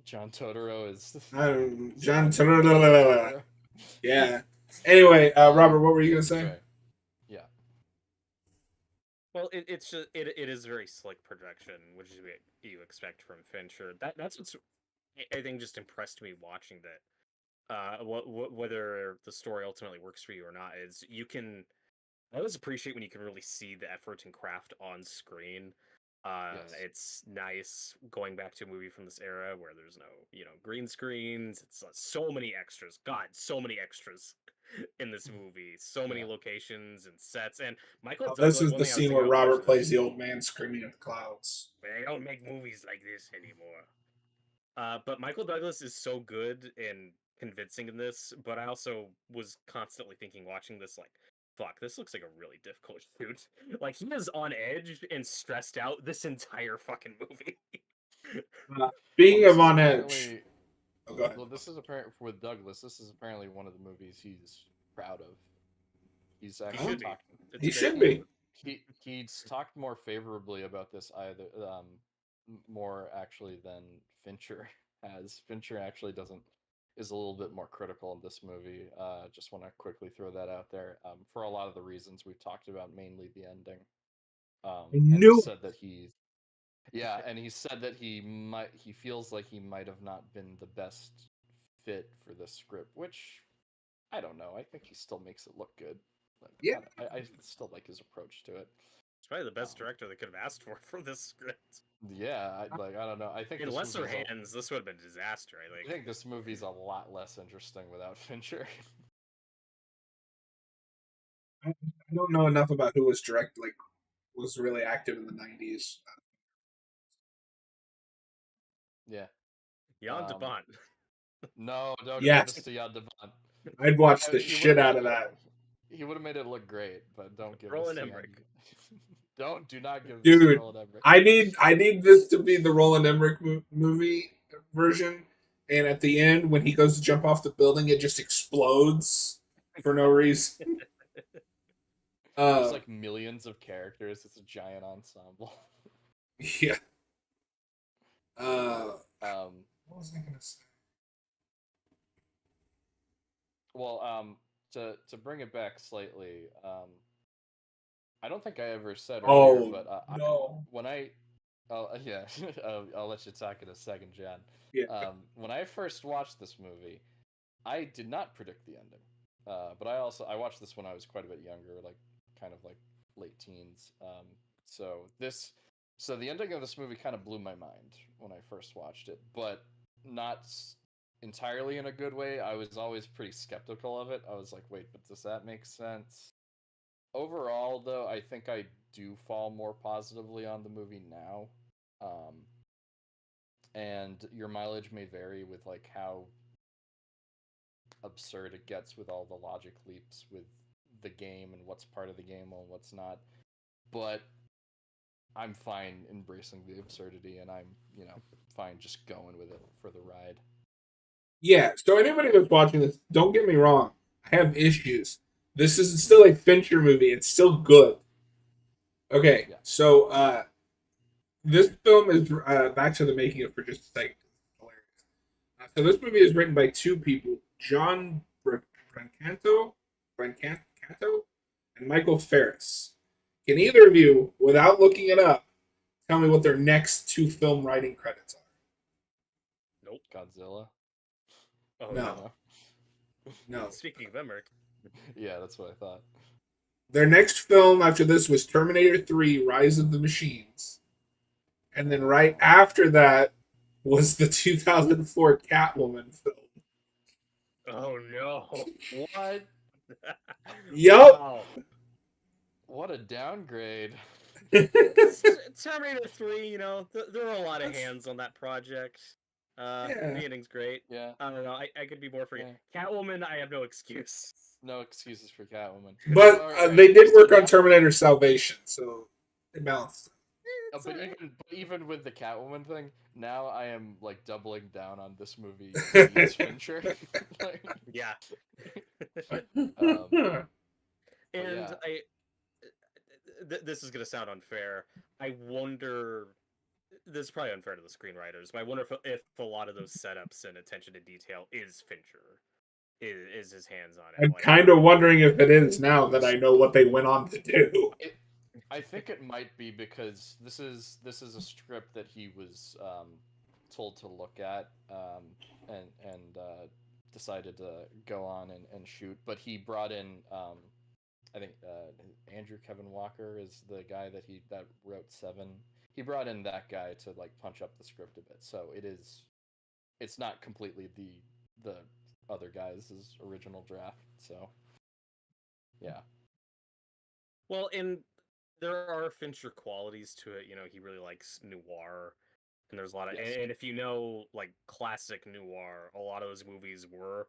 Speaker 2: John Totoro is
Speaker 1: John
Speaker 2: John
Speaker 1: Turturro.
Speaker 2: Totoro.
Speaker 1: Yeah. Anyway, Robert, what were you gonna say?
Speaker 2: Anyway, yeah.
Speaker 3: Well, it's just it is very slick production, which is what you expect from Fincher. That's what's I think just impressed me watching that. Whether the story ultimately works for you or not is you can. I always appreciate when you can really see the effort and craft on screen.
Speaker 2: Yes.
Speaker 3: It's nice going back to a movie from this era where there's no, green screens. It's so many extras. God, so many extras in this movie. So many
Speaker 2: Yeah.
Speaker 3: locations and sets. And Michael
Speaker 1: Oh, this
Speaker 3: Douglas.
Speaker 1: is
Speaker 3: One
Speaker 1: the
Speaker 3: thing I was
Speaker 1: scene
Speaker 3: thinking
Speaker 1: where
Speaker 3: about
Speaker 1: Robert
Speaker 3: watching this.
Speaker 1: plays the old man screaming at the clouds.
Speaker 3: They don't make movies like this anymore. But Michael Douglas is so good and convincing in this. But I also was constantly thinking, watching this, like, fuck, this looks like a really difficult shoot. Like, he is on edge and stressed out this entire fucking movie.
Speaker 2: Well,
Speaker 1: Speaking
Speaker 2: this
Speaker 1: of
Speaker 2: is
Speaker 1: on edge,
Speaker 2: apparently.
Speaker 1: oh, go ahead.
Speaker 2: Well, this is apparent with Douglas. This is apparently one of the movies he's proud of. He's
Speaker 3: He
Speaker 2: actually
Speaker 3: should be.
Speaker 2: talked.
Speaker 3: It's
Speaker 1: He
Speaker 3: a great
Speaker 1: should
Speaker 3: movie.
Speaker 1: be.
Speaker 2: He's talked more favorably about this either more actually than Fincher has. Fincher actually doesn't is a little bit more critical of this movie. Just want to quickly throw that out there for a lot of the reasons we've talked about, mainly the ending.
Speaker 1: I
Speaker 2: And he
Speaker 1: knew.
Speaker 2: said that and he said that he feels like he might have not been the best fit for this script, which I don't know. I think he still makes it look good.
Speaker 1: Yeah.
Speaker 2: Like I still like his approach to it.
Speaker 3: It's probably the best
Speaker 2: Um,
Speaker 3: director they could have asked for this script.
Speaker 2: yeah, I don't know. I think
Speaker 3: In
Speaker 2: this
Speaker 3: lesser
Speaker 2: movie's
Speaker 3: hands, this would have been a disaster, I
Speaker 2: I
Speaker 3: think.
Speaker 2: think this movie's a lot less interesting without Fincher.
Speaker 1: I don't know enough about who was was really active in the '90s.
Speaker 2: Yeah.
Speaker 3: Jan de
Speaker 2: Um,
Speaker 3: Bont.
Speaker 2: no, don't give this
Speaker 1: Yes,
Speaker 2: to Jan Devon.
Speaker 1: I'd watch the
Speaker 2: He would have
Speaker 1: shit
Speaker 2: made
Speaker 1: out
Speaker 2: it
Speaker 1: of
Speaker 2: look.
Speaker 1: that,
Speaker 2: He would have made it look great, but don't give this
Speaker 3: Roland
Speaker 2: to
Speaker 3: Emmerich.
Speaker 2: Jan. Do not give this to
Speaker 1: dude.
Speaker 2: Roland Emmerich.
Speaker 1: I need this to be the Roland Emmerich movie version, and at the end when he goes to jump off the building, it just explodes for no reason.
Speaker 2: There's
Speaker 1: Uh,
Speaker 2: like millions of characters. It's a giant ensemble.
Speaker 1: yeah. Uh,
Speaker 2: Um,
Speaker 1: what was I gonna say?
Speaker 2: well, to bring it back slightly, I don't think I ever said earlier,
Speaker 1: Oh
Speaker 2: but
Speaker 1: no.
Speaker 2: when I, yeah, I'll let you talk in a second, John.
Speaker 1: Yeah.
Speaker 2: When I first watched this movie, I did not predict the ending. But I watched this when I was quite a bit younger, like kind of like late teens. So the ending of this movie kind of blew my mind when I first watched it, but not entirely in a good way. I was always pretty skeptical of it. I was like, wait, but does that make sense? Overall, though, I think I do fall more positively on the movie now. Um, and your mileage may vary with like how absurd it gets with all the logic leaps with the game and what's part of the game and what's not. But I'm fine embracing the absurdity and I'm, fine just going with it for the ride.
Speaker 1: Yeah. So anybody that's watching this, don't get me wrong. I have issues. This is still a Fincher movie. It's still good. Okay.
Speaker 2: Yeah.
Speaker 1: So this film is back to the making of for just a second. Hilarious. So this movie is written by two people, John Brancanto, Brancanto, and Michael Ferris. Can either of you, without looking it up, tell me what their next two film writing credits are?
Speaker 3: Nope.
Speaker 2: Godzilla.
Speaker 3: Oh
Speaker 1: No,
Speaker 3: no.
Speaker 1: no.
Speaker 3: Speaking of Emmerich,
Speaker 2: Yeah, that's what I thought.
Speaker 1: Their next film after this was Terminator 3: Rise of the Machines. And then right after that was the 2004 Catwoman film.
Speaker 3: oh no.
Speaker 2: What?
Speaker 1: Yup.
Speaker 3: Wow.
Speaker 2: What a downgrade.
Speaker 3: Terminator 3, there are a lot of hands on that project.
Speaker 1: Yeah.
Speaker 3: The ending's great.
Speaker 2: Yeah.
Speaker 3: I don't know. I could be more forget. Catwoman, I have no excuse.
Speaker 2: No excuses for Catwoman.
Speaker 1: But
Speaker 2: Alright,
Speaker 1: they did
Speaker 2: so
Speaker 1: work on
Speaker 2: now-
Speaker 1: Terminator Salvation, so it balanced.
Speaker 3: It's
Speaker 2: but
Speaker 3: alright.
Speaker 2: even with the Catwoman thing, now I am like doubling down on this movie needs Fincher. Like,
Speaker 3: Yeah.
Speaker 2: um,
Speaker 3: And
Speaker 2: yeah.
Speaker 3: this is gonna sound unfair. I wonder. This is probably unfair to the screenwriters, but I wonder if a lot of those setups and attention to detail is Fincher, is his hands on it.
Speaker 1: I'm
Speaker 3: Like,
Speaker 1: kind of wondering if it is now that I know what they went on to do.
Speaker 2: I think it might be because this is a script that he was told to look at and decided to go on and shoot. But he brought in I think Andrew Kevin Walker is the guy that wrote Seven. He brought in that guy to like punch up the script a bit. So it's not completely the other guy's original draft. So yeah.
Speaker 3: well, and there are Fincher qualities to it. He really likes noir, and there's a lot of,
Speaker 2: Yes.
Speaker 3: and if you know like classic noir, a lot of those movies were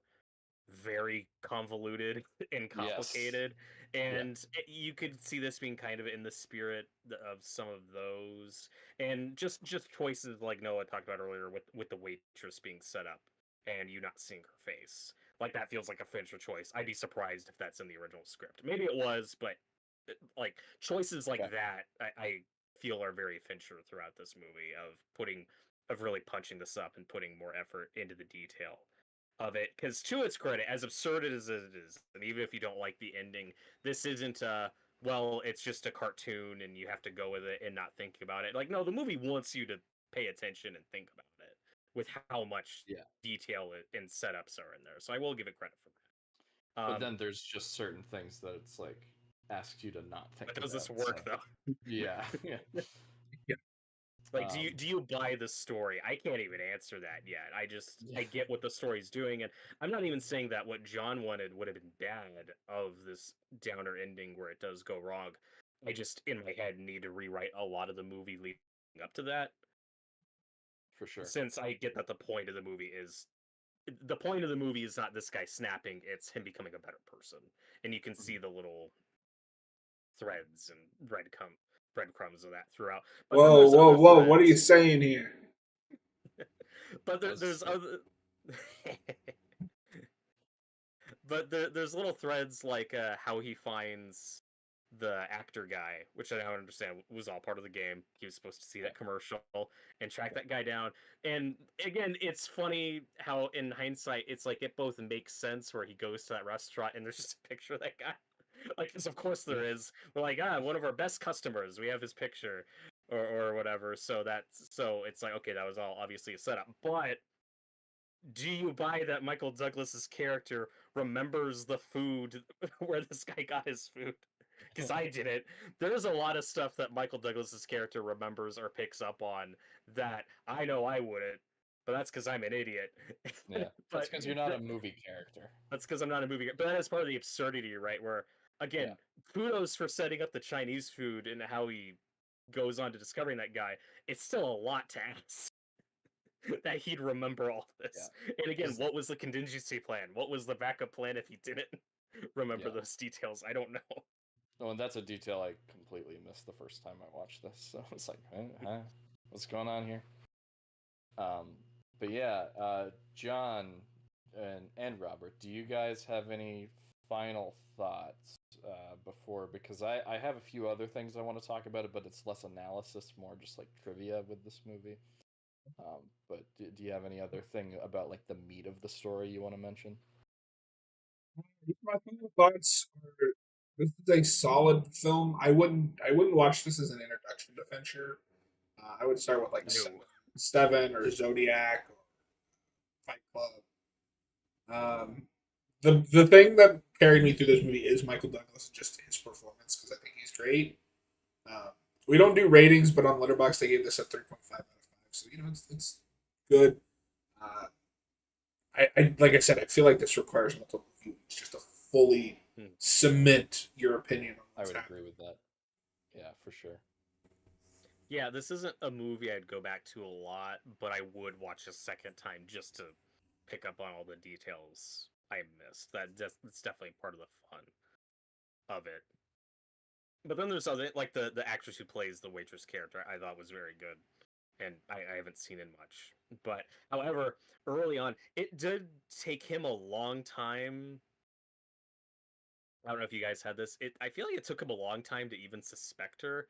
Speaker 3: very convoluted and complicated, and you could see this being kind of in the spirit of some of those, and just choices like Noah talked about earlier with the waitress being set up and you not seeing her face. Like that feels like a Fincher choice. I'd be surprised if that's in the original script. Maybe it was, but like choices like
Speaker 2: Okay.
Speaker 3: that, I feel are very Fincher throughout this movie of really punching this up and putting more effort into the detail of it. Because to its credit, as absurd as it is, and even if you don't like the ending, this isn't well, it's just a cartoon and you have to go with it and not think about it. Like, no, the movie wants you to pay attention and think about it with how much
Speaker 2: Yeah.
Speaker 3: detail and setups are in there. So I will give it credit for that.
Speaker 2: But then there's just certain things that it's like asks you to not think
Speaker 3: but does
Speaker 2: about.
Speaker 3: this work
Speaker 2: So,
Speaker 3: though?
Speaker 2: yeah. Yeah.
Speaker 3: Like,
Speaker 2: Um,
Speaker 3: do you buy the story? I can't even answer that yet. I get what the story's doing, and I'm not even saying that what John wanted would have been bad of this downer ending where it does go wrong. I just in my head need to rewrite a lot of the movie leading up to that,
Speaker 2: for sure.
Speaker 3: since I get that the point of the movie is not this guy snapping; it's him becoming a better person, and you can see the little threads and breadcrumbs of that throughout. But then
Speaker 1: Whoa,
Speaker 3: there's
Speaker 1: whoa,
Speaker 3: other
Speaker 1: whoa! What are you
Speaker 3: threads.
Speaker 1: saying here?
Speaker 3: But
Speaker 2: That was
Speaker 3: there's
Speaker 2: sick.
Speaker 3: other but there's little threads like how he finds the actor guy, which I don't understand was all part of the game. He was supposed to see that commercial and track that guy down. And again, it's funny how in hindsight it's like it both makes sense where he goes to that restaurant and there's just a picture of that guy. Like, 'cause of course there is. We're like, one of our best customers. We have his picture, or whatever. So it's like, okay, that was all obviously a setup. But do you buy that Michael Douglas's character remembers the food where this guy got his food? Because I didn't. There's a lot of stuff that Michael Douglas's character remembers or picks up on that I know I wouldn't, but that's because I'm an idiot.
Speaker 2: Yeah. That's
Speaker 3: but
Speaker 2: because you're not a movie character.
Speaker 3: that's because I'm not a movie. But that is part of the absurdity, right? Where again,
Speaker 2: Yeah.
Speaker 3: kudos for setting up the Chinese food and how he goes on to discovering that guy. It's still a lot to ask. That he'd remember all this. And again,
Speaker 2: 'Cause-
Speaker 3: what was the contingency plan? What was the backup plan if he didn't remember
Speaker 2: Yeah.
Speaker 3: those details? I don't know.
Speaker 2: Oh, and that's a detail I completely missed the first time I watched this. So it's like, huh? What's going on here? But yeah, John, and Robert, do you guys have any final thoughts before? Because I have a few other things I want to talk about it, but it's less analysis, more just like trivia with this movie. But do you have any other thing about like the meat of the story you want to mention?
Speaker 1: My final thoughts are: this is a solid film. I wouldn't watch this as an introduction to Fincher. I would start with like
Speaker 3: No.
Speaker 1: Seven or Zodiac or Fight Club. The thing that carried me through this movie is Michael Douglas, just his performance, because I think he's great. Um, we don't do ratings, but on Letterboxd they gave this a 3.5 out of 5, so it's good. Uh, I like I said, I feel like this requires multiple viewings just to fully
Speaker 3: Hmm.
Speaker 1: cement your opinion on
Speaker 2: I
Speaker 1: what's
Speaker 2: would
Speaker 1: happening.
Speaker 2: agree with that. Yeah, for sure.
Speaker 3: Yeah, this isn't a movie I'd go back to a lot, but I would watch a second time just to pick up on all the details I missed. That's definitely part of the fun of it. But then there's other like the actress who plays the waitress character I thought was very good, and I haven't seen in much. But however, early on, it did take him a long time. I don't know if you guys had this. I feel like it took him a long time to even suspect her.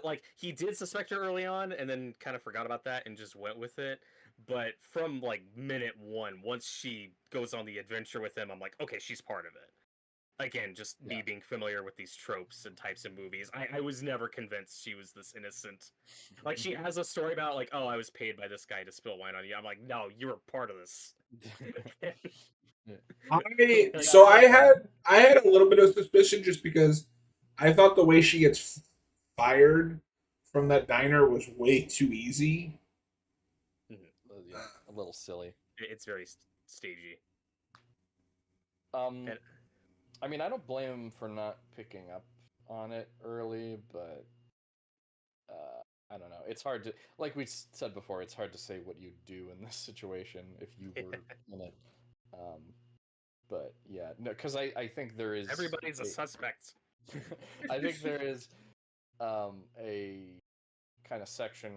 Speaker 3: Like he did suspect her early on, and then kind of forgot about that and just went with it. But from like minute one, once she goes on the adventure with him, I'm like, okay, she's part of it. Again, just
Speaker 2: Yeah.
Speaker 3: me being familiar with these tropes and types of movies, I was never convinced she was this innocent. Like she has a story about like, oh, I was paid by this guy to spill wine on you. I'm like, no, you were part of this.
Speaker 2: Yeah.
Speaker 1: I
Speaker 3: Like,
Speaker 1: so I had a little bit of suspicion just because I thought the way she gets fired from that diner was way too easy.
Speaker 2: Yeah, a little silly.
Speaker 3: it's very stagey.
Speaker 2: Um,
Speaker 3: And
Speaker 2: I mean, I don't blame him for not picking up on it early, but I don't know. It's hard to, like we said before, it's hard to say what you'd do in this situation if you were in it. Um, but yeah, no, because I think there is
Speaker 3: everybody's a suspect.
Speaker 2: I think there is a kind of section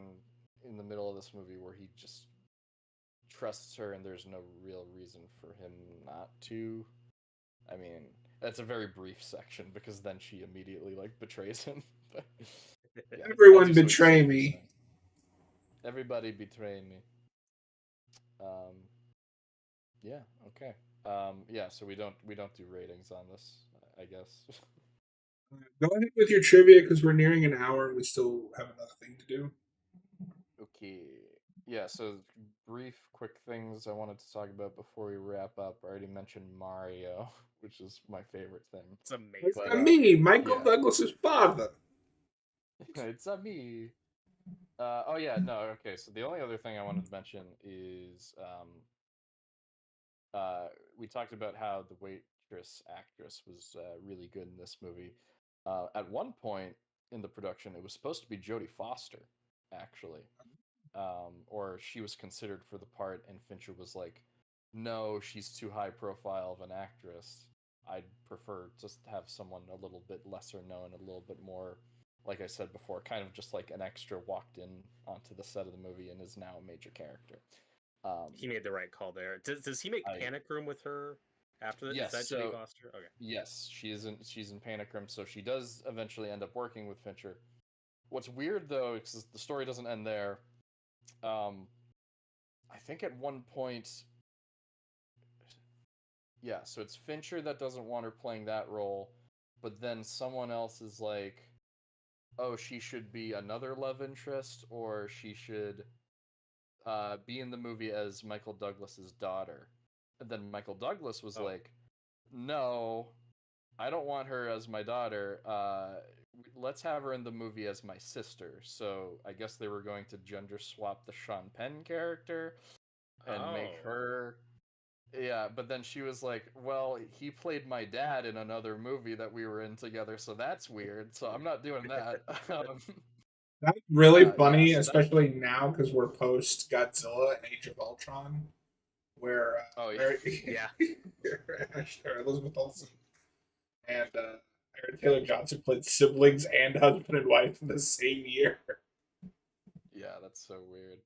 Speaker 2: in the middle of this movie where he just trusts her and there's no real reason for him not to. I mean, that's a very brief section because then she immediately like betrays him. But yeah, I'll
Speaker 1: Everyone
Speaker 2: do so
Speaker 1: betray
Speaker 2: extreme
Speaker 1: me.
Speaker 2: things. Everybody betray me. Um, yeah, okay. Yeah, so we don't do ratings on this, I guess.
Speaker 1: Go ahead with your trivia because we're nearing an hour and we still have another thing to do.
Speaker 2: Okay. Yeah, so brief, quick things I wanted to talk about before we wrap up. I already mentioned Mario, which is my favorite thing.
Speaker 3: It's
Speaker 1: It's
Speaker 3: amazing.
Speaker 2: But
Speaker 1: not me, Michael
Speaker 2: yeah,
Speaker 1: Douglas's father.
Speaker 2: it's a me. Oh yeah, no, okay. So the only other thing I wanted to mention is uh, we talked about how the waitress actress was really good in this movie. At one point in the production, it was supposed to be Jodie Foster, actually, or she was considered for the part, and Fincher was like, "No, she's too high profile of an actress. I'd prefer just to have someone a little bit lesser known, a little bit more." Like I said before, kind of just like an extra walked in onto the set of the movie and is now a major character. Um,
Speaker 3: He made the right call there. Does he make
Speaker 2: I
Speaker 3: Panic Room with her after that? Is
Speaker 2: Yes,
Speaker 3: that Jodie
Speaker 2: so
Speaker 3: Foster? Okay.
Speaker 2: yes, she's in Panic Room, so she does eventually end up working with Fincher. What's weird though, because the story doesn't end there. Um, I think at one point, yeah, so it's Fincher that doesn't want her playing that role, but then someone else is like, "Oh, she should be another love interest, or she should be in the movie as Michael Douglas's daughter." And then Michael Douglas was
Speaker 3: Oh,
Speaker 2: like, "No, I don't want her as my daughter. Let's have her in the movie as my sister." So I guess they were going to gender swap the Sean Penn character and make
Speaker 3: oh,
Speaker 2: her. Yeah, but then she was like, "Well, he played my dad in another movie that we were in together, so that's weird. So I'm not doing that."
Speaker 1: That's really
Speaker 2: Yeah,
Speaker 1: funny,
Speaker 2: so that.
Speaker 1: especially now because we're post Godzilla and Age of Ultron, where
Speaker 2: Oh yeah,
Speaker 1: Mary,
Speaker 3: yeah.
Speaker 1: or Elizabeth Olsen and Aaron Taylor Johnson played siblings and husband and wife in the same year.
Speaker 2: yeah, that's so weird.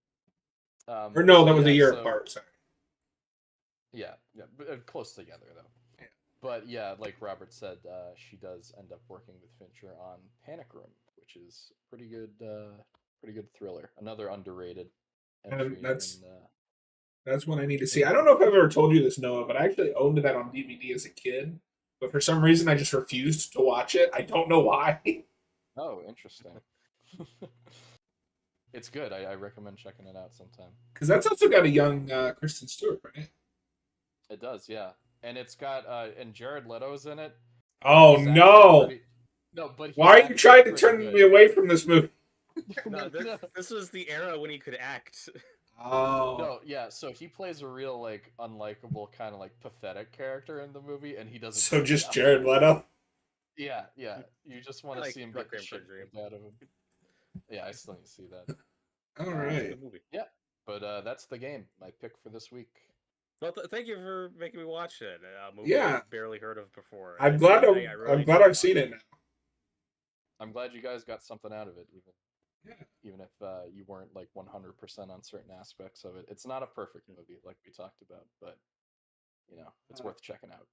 Speaker 1: Or no,
Speaker 2: So
Speaker 1: that was a
Speaker 2: yeah,
Speaker 1: year
Speaker 2: so
Speaker 1: apart. Sorry.
Speaker 2: Yeah, yeah, close together though.
Speaker 1: Yeah.
Speaker 2: But yeah, like Robert said, she does end up working with Fincher on Panic Room, which is pretty good thriller. Another underrated
Speaker 1: And
Speaker 2: entry
Speaker 1: that's one I need to
Speaker 2: in
Speaker 1: see. I
Speaker 2: the
Speaker 1: don't know if I've ever told you this, Noah, but I actually owned that on DVD as a kid. But for some reason, I just refused to watch it. I don't know why.
Speaker 2: Oh, interesting. It's good. I recommend checking it out sometime.
Speaker 1: Because that's also got a young Kristen Stewart, right?
Speaker 2: It does, yeah. And it's got and Jared Leto's in it, and
Speaker 1: Oh no!
Speaker 2: but
Speaker 1: Why
Speaker 2: he's
Speaker 1: are you
Speaker 2: actually
Speaker 1: trying to
Speaker 2: pretty
Speaker 1: turn me
Speaker 2: good.
Speaker 1: away from this movie?
Speaker 3: No,
Speaker 2: No.
Speaker 3: this was the era when he could act.
Speaker 1: Oh,
Speaker 2: No, yeah, so he plays a real like unlikable kind of like pathetic character in the movie and he does a
Speaker 1: so
Speaker 2: great
Speaker 1: just
Speaker 2: job.
Speaker 1: Jared Leto?
Speaker 2: Yeah, yeah. You just want
Speaker 3: I
Speaker 2: to
Speaker 3: like
Speaker 2: see him get the
Speaker 3: Requiem for a
Speaker 2: shit
Speaker 3: Dream.
Speaker 2: kicked out of him. Yeah, I still need to see that.
Speaker 1: All
Speaker 3: It's a
Speaker 1: right.
Speaker 3: good movie.
Speaker 2: Yeah, but that's the game. My pick for this week.
Speaker 3: Well, thank you for making me watch it. A movie
Speaker 1: Yeah,
Speaker 3: I've barely heard of before.
Speaker 1: I'm
Speaker 3: And
Speaker 1: glad.
Speaker 3: I really
Speaker 1: I'm glad
Speaker 3: enjoyed
Speaker 1: I've seen
Speaker 3: watching
Speaker 1: it now.
Speaker 2: I'm glad you guys got something out of it,
Speaker 1: Yeah.
Speaker 2: even if you weren't like 100% on certain aspects of it. It's not a perfect movie like we talked about, but it's worth checking out.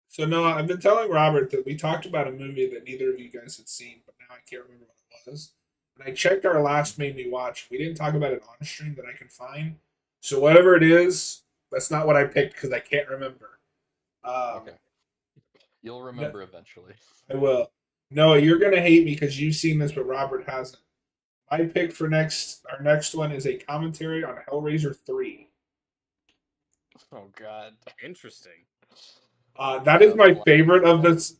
Speaker 1: So Noah, I've been telling Robert that we talked about a movie that neither of you guys had seen, but now I can't remember what it was. And I checked our last made me watch. We didn't talk about it on stream that I can find. So whatever it is, that's not what I picked because I can't remember.
Speaker 2: Okay, you'll
Speaker 1: No,
Speaker 2: remember eventually.
Speaker 1: I will. Noah, you're gonna hate me because you've seen this, but Robert hasn't. My pick for our next one is a commentary on Hellraiser 3.
Speaker 2: Oh God.
Speaker 3: Interesting.
Speaker 1: That is my
Speaker 2: Blind
Speaker 1: favorite of
Speaker 2: Feedback?
Speaker 1: this.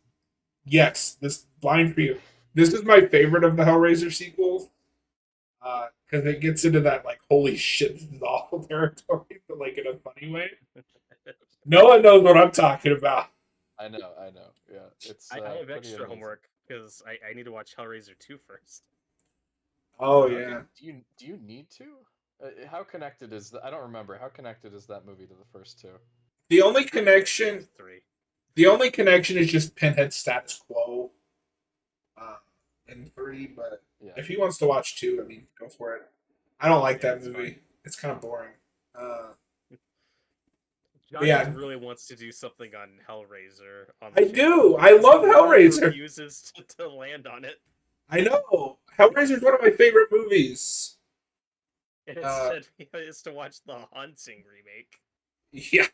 Speaker 1: Yes, this blind for you. This is my favorite of the Hellraiser sequels because it gets into that like holy shit, this is awful territory, but like in a funny way. No one knows what I'm talking about.
Speaker 2: I know. Yeah, it's
Speaker 3: I have
Speaker 2: pretty
Speaker 3: extra
Speaker 2: amazing.
Speaker 3: homework because I need to watch Hellraiser 2 first.
Speaker 1: Oh
Speaker 2: Okay,
Speaker 1: yeah,
Speaker 2: do you need to? How connected is that? I don't remember. How connected is that movie to the first two?
Speaker 1: the only
Speaker 3: Connected
Speaker 1: connection,
Speaker 3: to 3.
Speaker 1: the only connection is just Pinhead's status quo uh, in 3. But
Speaker 2: Yeah.
Speaker 1: if he wants to watch 2, I mean, go for it. I don't like
Speaker 3: Yeah,
Speaker 1: that
Speaker 3: it's
Speaker 1: movie.
Speaker 3: fine.
Speaker 1: It's kind of boring. But
Speaker 3: John
Speaker 1: yeah,
Speaker 3: really wants to do something on Hellraiser on
Speaker 1: I
Speaker 3: the channel.
Speaker 1: do. I love
Speaker 3: He
Speaker 1: Hellraiser.
Speaker 3: refuses to land on it,
Speaker 1: I know. Hellraiser is one of my favorite movies.
Speaker 3: and
Speaker 1: Uh,
Speaker 3: instead he is to watch the Haunting remake
Speaker 1: yeah.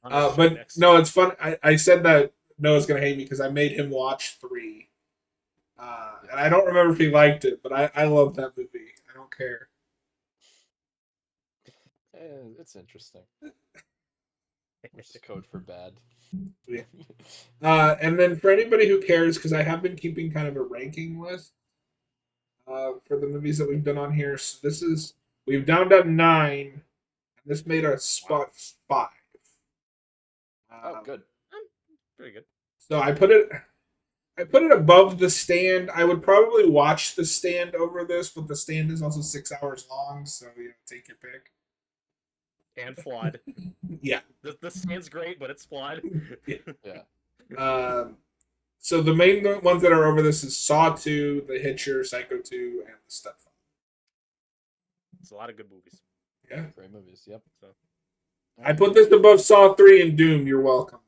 Speaker 3: on our show
Speaker 1: But
Speaker 3: next
Speaker 1: no,
Speaker 3: week.
Speaker 1: it's fun. I said that Noah's gonna hate me because I made him watch 3, and I don't remember if he liked it, but I love that movie. I don't care.
Speaker 2: It's interesting. Which is code for bad.
Speaker 1: Yeah. And then for anybody who cares, because I have been keeping kind of a ranking list for the movies that we've done on here. So we've down to 9, and this made our spot 5.
Speaker 2: Oh,
Speaker 1: Um,
Speaker 2: good.
Speaker 3: Pretty good.
Speaker 1: so I put it above The Stand. I would probably watch The Stand over this, but The Stand is also 6 hours long, so take your pick.
Speaker 3: And flawed.
Speaker 1: Yeah.
Speaker 3: The Stand's great, but it's flawed.
Speaker 2: Yeah.
Speaker 1: So the main ones that are over this is Saw 2, The Hitcher, Psycho 2, and The Stepfather.
Speaker 3: It's a lot of good movies.
Speaker 1: Yeah.
Speaker 2: Great movies. Yep.
Speaker 3: So
Speaker 1: I put this above Saw 3 and Doom. You're welcome.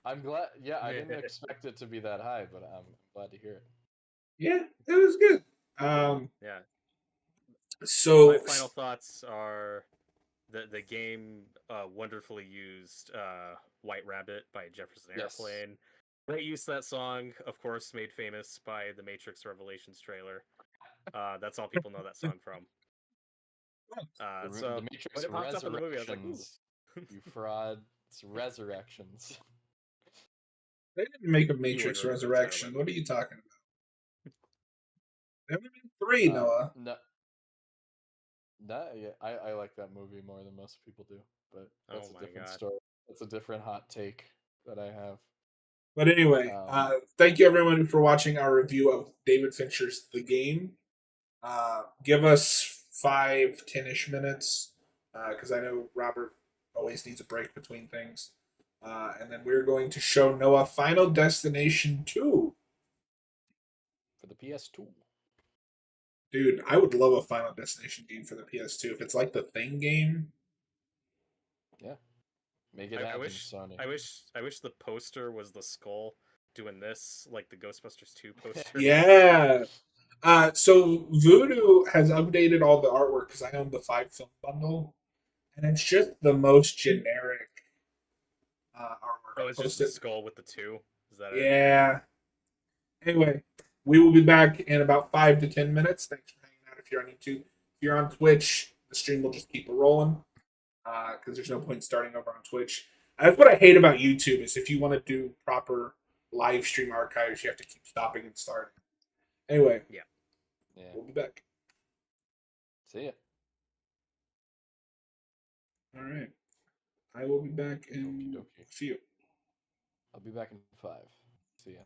Speaker 2: I'm glad. Yeah, I didn't expect it to be that high, but I'm glad to hear it.
Speaker 1: Yeah, it was good.
Speaker 3: yeah.
Speaker 1: So
Speaker 3: My final thoughts are the game wonderfully used White Rabbit by Jefferson
Speaker 2: Yes.
Speaker 3: Airplane. Great use of that song, of course, made famous by the Matrix Revelations trailer. That's all people know that song from. So
Speaker 2: The Matrix
Speaker 3: when it pops up in the movie, I was like,
Speaker 2: Resurrections. You fraud. It's Resurrections.
Speaker 1: they didn't make a
Speaker 3: You
Speaker 1: Matrix
Speaker 3: wouldn't remember the title of
Speaker 1: Resurrection.
Speaker 3: that
Speaker 1: What are
Speaker 3: movie.
Speaker 1: you talking about? There would have been 3, Noah.
Speaker 2: No, yeah, I like that movie more than most people do, but that's
Speaker 3: Oh
Speaker 2: a
Speaker 3: my
Speaker 2: different
Speaker 3: god.
Speaker 2: story. That's a different hot take that I have.
Speaker 1: But anyway, thank you everyone for watching our review of David Fincher's The Game. Give us 5-10-ish minutes because I know Robert always needs a break between things. And then we're going to show Noah Final Destination 2.
Speaker 2: For the PS2.
Speaker 1: Dude, I would love a Final Destination game for the PS2 if it's like the Thing game.
Speaker 2: Yeah. Make it
Speaker 3: I
Speaker 2: happen,
Speaker 3: wish
Speaker 2: Sony.
Speaker 3: I wish the poster was the skull doing this, like the Ghostbusters 2 poster.
Speaker 1: Yeah. So Voodoo has updated all the artwork because I own the 5 film bundle, and it's just the most generic artwork.
Speaker 3: Oh,
Speaker 1: I'll
Speaker 3: it's just
Speaker 1: post
Speaker 3: the
Speaker 1: it.
Speaker 3: skull with the 2. Is that it?
Speaker 1: Yeah. Anyway, we will be back in about 5 to 10 minutes. Thanks for hanging out. If you're on YouTube, if you're on Twitch, the stream will just keep rolling because there's no point starting over on Twitch. That's what I hate about YouTube is if you want to do proper live stream archives, you have to keep stopping and starting. Anyway,
Speaker 3: Yeah.
Speaker 2: Yeah.
Speaker 1: we'll be back.
Speaker 2: See ya.
Speaker 1: All right. I will be back
Speaker 2: Okie
Speaker 1: in
Speaker 2: dokie.
Speaker 1: a few.
Speaker 2: I'll be back in 5. See ya.